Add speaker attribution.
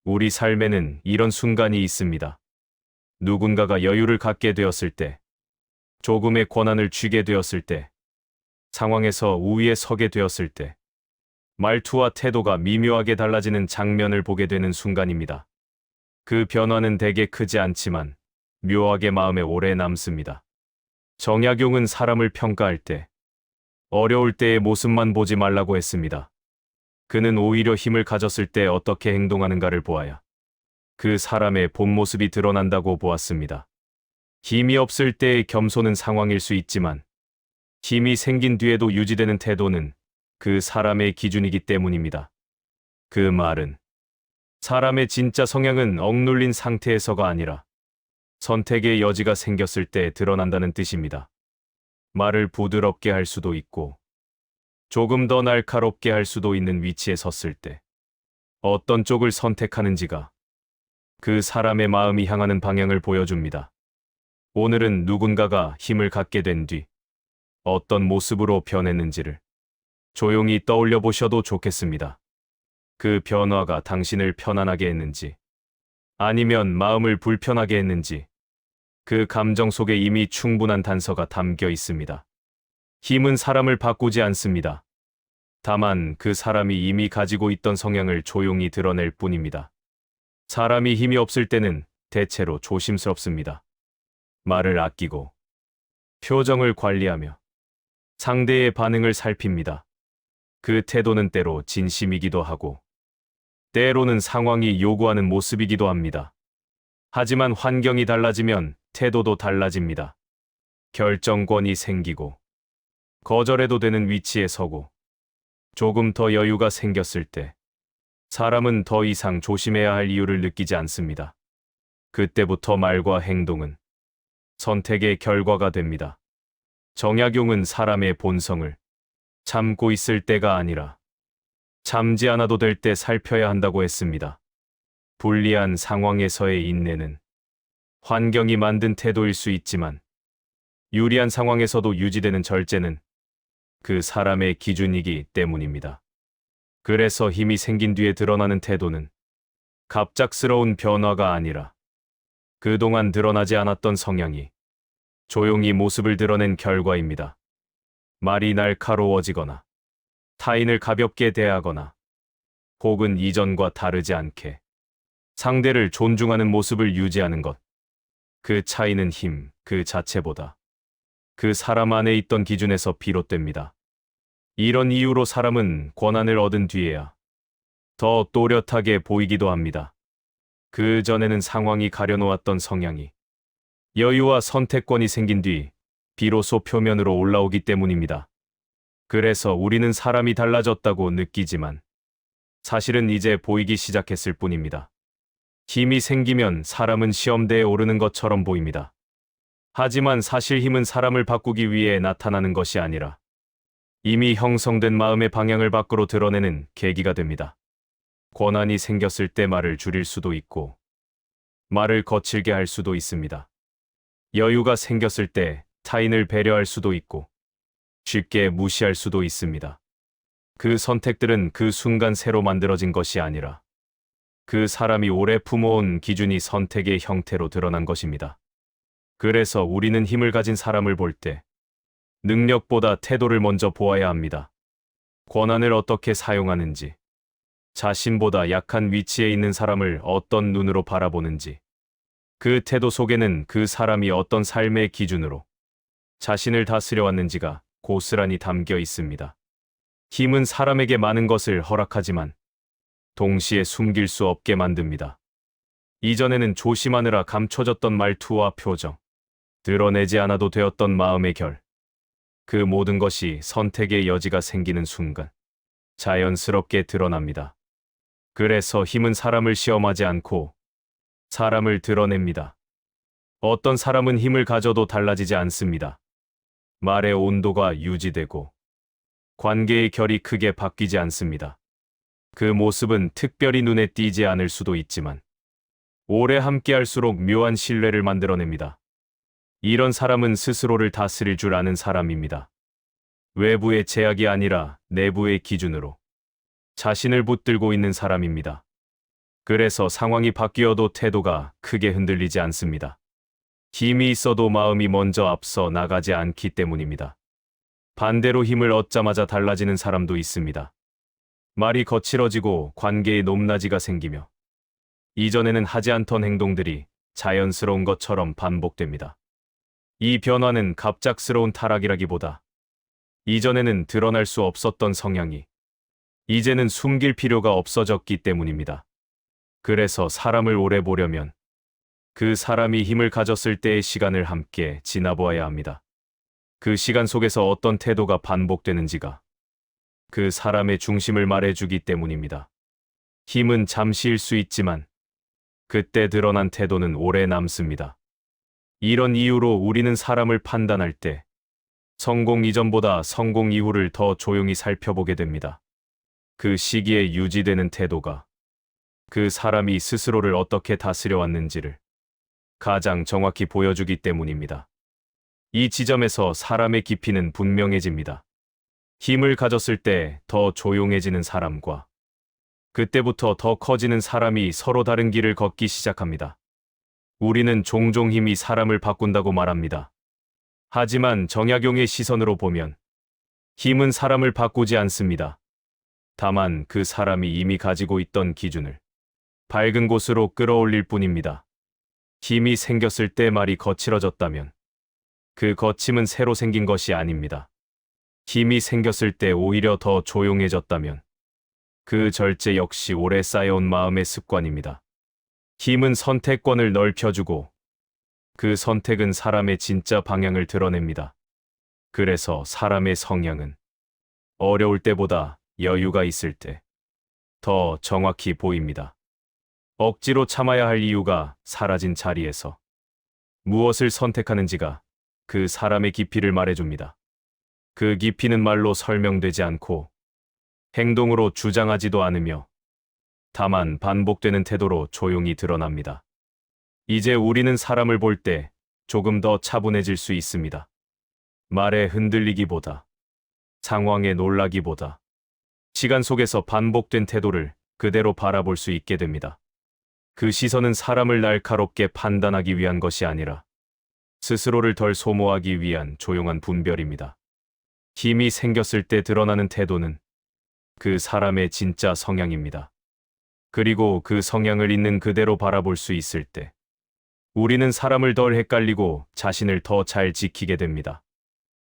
Speaker 1: 우리 삶에는 이런 순간이 있습니다. 누군가가 여유를 갖게 되었을 때, 조금의 권한을 쥐게 되었을 때, 상황에서 우위에 서게 되었을 때, 말투와 태도가 미묘하게 달라지는 장면을 보게 되는 순간입니다. 그 변화는 대개 크지 않지만 묘하게 마음에 오래 남습니다. 정약용은 사람을 평가할 때 어려울 때의 모습만 보지 말라고 했습니다. 그는 오히려 힘을 가졌을 때 어떻게 행동하는가를 보아야 그 사람의 본 모습이 드러난다고 보았습니다. 힘이 없을 때의 겸손은 상황일 수 있지만 힘이 생긴 뒤에도 유지되는 태도는 그 사람의 기준이기 때문입니다. 그 말은 사람의 진짜 성향은 억눌린 상태에서가 아니라 선택의 여지가 생겼을 때 드러난다는 뜻입니다. 말을 부드럽게 할 수도 있고 조금 더 날카롭게 할 수도 있는 위치에 섰을 때 어떤 쪽을 선택하는지가 그 사람의 마음이 향하는 방향을 보여줍니다. 오늘은 누군가가 힘을 갖게 된 뒤 어떤 모습으로 변했는지를 조용히 떠올려 보셔도 좋겠습니다. 그 변화가 당신을 편안하게 했는지, 아니면 마음을 불편하게 했는지, 그 감정 속에 이미 충분한 단서가 담겨 있습니다. 힘은 사람을 바꾸지 않습니다. 다만 그 사람이 이미 가지고 있던 성향을 조용히 드러낼 뿐입니다. 사람이 힘이 없을 때는 대체로 조심스럽습니다. 말을 아끼고, 표정을 관리하며, 상대의 반응을 살핍니다. 그 태도는 때로 진심이기도 하고, 때로는 상황이 요구하는 모습이기도 합니다. 하지만 환경이 달라지면 태도도 달라집니다. 결정권이 생기고, 거절해도 되는 위치에 서고, 조금 더 여유가 생겼을 때, 사람은 더 이상 조심해야 할 이유를 느끼지 않습니다. 그때부터 말과 행동은 선택의 결과가 됩니다. 정약용은 사람의 본성을 참고 있을 때가 아니라 참지 않아도 될 때 살펴야 한다고 했습니다. 불리한 상황에서의 인내는 환경이 만든 태도일 수 있지만 유리한 상황에서도 유지되는 절제는 그 사람의 기준이기 때문입니다. 그래서 힘이 생긴 뒤에 드러나는 태도는 갑작스러운 변화가 아니라 그동안 드러나지 않았던 성향이 조용히 모습을 드러낸 결과입니다. 말이 날카로워지거나 타인을 가볍게 대하거나 혹은 이전과 다르지 않게 상대를 존중하는 모습을 유지하는 것. 그 차이는 힘 그 자체보다 그 사람 안에 있던 기준에서 비롯됩니다. 이런 이유로 사람은 권한을 얻은 뒤에야 더 또렷하게 보이기도 합니다. 그 전에는 상황이 가려놓았던 성향이 여유와 선택권이 생긴 뒤 비로소 표면으로 올라오기 때문입니다. 그래서 우리는 사람이 달라졌다고 느끼지만 사실은 이제 보이기 시작했을 뿐입니다. 힘이 생기면 사람은 시험대에 오르는 것처럼 보입니다. 하지만 사실 힘은 사람을 바꾸기 위해 나타나는 것이 아니라 이미 형성된 마음의 방향을 밖으로 드러내는 계기가 됩니다. 권한이 생겼을 때 말을 줄일 수도 있고 말을 거칠게 할 수도 있습니다. 여유가 생겼을 때 타인을 배려할 수도 있고 쉽게 무시할 수도 있습니다. 그 선택들은 그 순간 새로 만들어진 것이 아니라 그 사람이 오래 품어온 기준이 선택의 형태로 드러난 것입니다. 그래서 우리는 힘을 가진 사람을 볼 때 능력보다 태도를 먼저 보아야 합니다. 권한을 어떻게 사용하는지, 자신보다 약한 위치에 있는 사람을 어떤 눈으로 바라보는지, 그 태도 속에는 그 사람이 어떤 삶의 기준으로 자신을 다스려 왔는지가 고스란히 담겨 있습니다. 힘은 사람에게 많은 것을 허락하지만 동시에 숨길 수 없게 만듭니다. 이전에는 조심하느라 감춰졌던 말투와 표정, 드러내지 않아도 되었던 마음의 결, 그 모든 것이 선택의 여지가 생기는 순간 자연스럽게 드러납니다. 그래서 힘은 사람을 시험하지 않고 사람을 드러냅니다. 어떤 사람은 힘을 가져도 달라지지 않습니다. 말의 온도가 유지되고 관계의 결이 크게 바뀌지 않습니다. 그 모습은 특별히 눈에 띄지 않을 수도 있지만 오래 함께할수록 묘한 신뢰를 만들어냅니다. 이런 사람은 스스로를 다스릴 줄 아는 사람입니다. 외부의 제약이 아니라 내부의 기준으로 자신을 붙들고 있는 사람입니다. 그래서 상황이 바뀌어도 태도가 크게 흔들리지 않습니다. 힘이 있어도 마음이 먼저 앞서 나가지 않기 때문입니다. 반대로 힘을 얻자마자 달라지는 사람도 있습니다. 말이 거칠어지고 관계의 높낮이가 생기며 이전에는 하지 않던 행동들이 자연스러운 것처럼 반복됩니다. 이 변화는 갑작스러운 타락이라기보다 이전에는 드러날 수 없었던 성향이 이제는 숨길 필요가 없어졌기 때문입니다. 그래서 사람을 오래 보려면 그 사람이 힘을 가졌을 때의 시간을 함께 지나보아야 합니다. 그 시간 속에서 어떤 태도가 반복되는지가 그 사람의 중심을 말해주기 때문입니다. 힘은 잠시일 수 있지만 그때 드러난 태도는 오래 남습니다. 이런 이유로 우리는 사람을 판단할 때 성공 이전보다 성공 이후를 더 조용히 살펴보게 됩니다. 그 시기에 유지되는 태도가 그 사람이 스스로를 어떻게 다스려 왔는지를 가장 정확히 보여주기 때문입니다. 이 지점에서 사람의 깊이는 분명해집니다. 힘을 가졌을 때 더 조용해지는 사람과 그때부터 더 커지는 사람이 서로 다른 길을 걷기 시작합니다. 우리는 종종 힘이 사람을 바꾼다고 말합니다. 하지만 정약용의 시선으로 보면 힘은 사람을 바꾸지 않습니다. 다만 그 사람이 이미 가지고 있던 기준을 밝은 곳으로 끌어올릴 뿐입니다. 힘이 생겼을 때 말이 거칠어졌다면 그 거침은 새로 생긴 것이 아닙니다. 힘이 생겼을 때 오히려 더 조용해졌다면 그 절제 역시 오래 쌓여온 마음의 습관입니다. 힘은 선택권을 넓혀주고 그 선택은 사람의 진짜 방향을 드러냅니다. 그래서 사람의 성향은 어려울 때보다 여유가 있을 때 더 정확히 보입니다. 억지로 참아야 할 이유가 사라진 자리에서 무엇을 선택하는지가 그 사람의 깊이를 말해줍니다. 그 깊이는 말로 설명되지 않고 행동으로 주장하지도 않으며 다만 반복되는 태도로 조용히 드러납니다. 이제 우리는 사람을 볼 때 조금 더 차분해질 수 있습니다. 말에 흔들리기보다, 상황에 놀라기보다 시간 속에서 반복된 태도를 그대로 바라볼 수 있게 됩니다. 그 시선은 사람을 날카롭게 판단하기 위한 것이 아니라 스스로를 덜 소모하기 위한 조용한 분별입니다. 힘이 생겼을 때 드러나는 태도는 그 사람의 진짜 성향입니다. 그리고 그 성향을 있는 그대로 바라볼 수 있을 때 우리는 사람을 덜 헷갈리고 자신을 더 잘 지키게 됩니다.